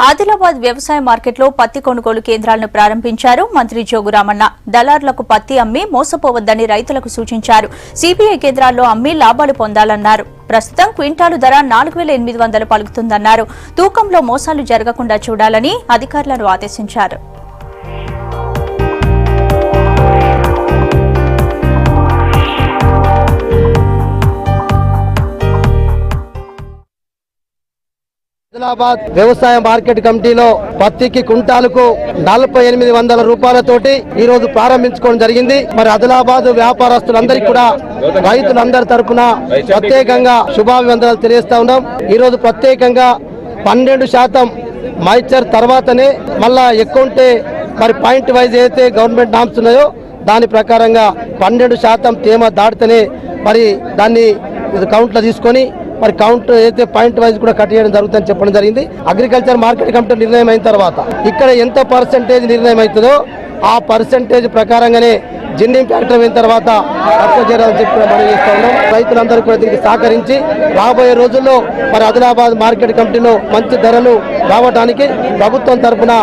ఆదిలాబాద్ వ్యవసాయ మార్కెట్లో పత్తి కొనుగోలు కేంద్రాలను ప్రారంభించారు మంత్రి జోగురామన్న. దళారులకు పత్తి అమ్మి మోసపోవద్దని రైతులకు సూచించారు. సిపిఐ కేంద్రాల్లో అమ్మి లాభాలు పొందాలన్నారు. ప్రస్తుతం క్వింటాలు ధర 4800 పలుకుతుందన్నారు. తూకంలో మోసాలు జరగకుండా చూడాలని అధికారులను ఆదేశించారు. ఆదిలాబాద్ వ్యవసాయ మార్కెట్ కమిటీలో పత్తికి కుంటాలకు 4800 రూపాయలతోటి ఈ రోజు ప్రారంభించుకోవడం జరిగింది. మరి ఆదిలాబాద్ వ్యాపారస్తులందరికీ కూడా రైతులందరి తరఫున ప్రత్యేకంగా శుభాభివందనాలు తెలియజేస్తా ఉన్నాం. ఈ రోజు ప్రత్యేకంగా 12% మాయిశ్చర్ తర్వాతనే మళ్ళా ఎక్కువ ఉంటే మరి పాయింట్ వైజ్ అయితే గవర్నమెంట్ నామ్స్ ఉన్నాయో దాని ప్రకారంగా 12% తేమ దాటితేనే మరి దాన్ని కౌంట్లో తీసుకొని మరి కౌంట్ అయితే పాయింట్ వైజ్ కూడా కట్ చేయడం జరుగుతుందని చెప్పడం జరిగింది. అగ్రికల్చర్ మార్కెట్ కమిటీ నిర్ణయం అయిన తర్వాత ఇక్కడ ఎంత పర్సెంటేజ్ నిర్ణయం అవుతుందో ఆ పర్సెంటేజ్ ప్రకారంగానే జిన్నింగ్ ఫ్యాక్టరీ అయిన తర్వాత తక్కువ చేయాలని చెప్పి మనం చేస్తా ఉన్నాం. రైతులందరూ కూడా దీనికి సహకరించి రాబోయే రోజుల్లో మరి ఆదిలాబాద్ మార్కెట్ కమిటీలో మంచి ధరలు రావడానికి ప్రభుత్వం తరఫున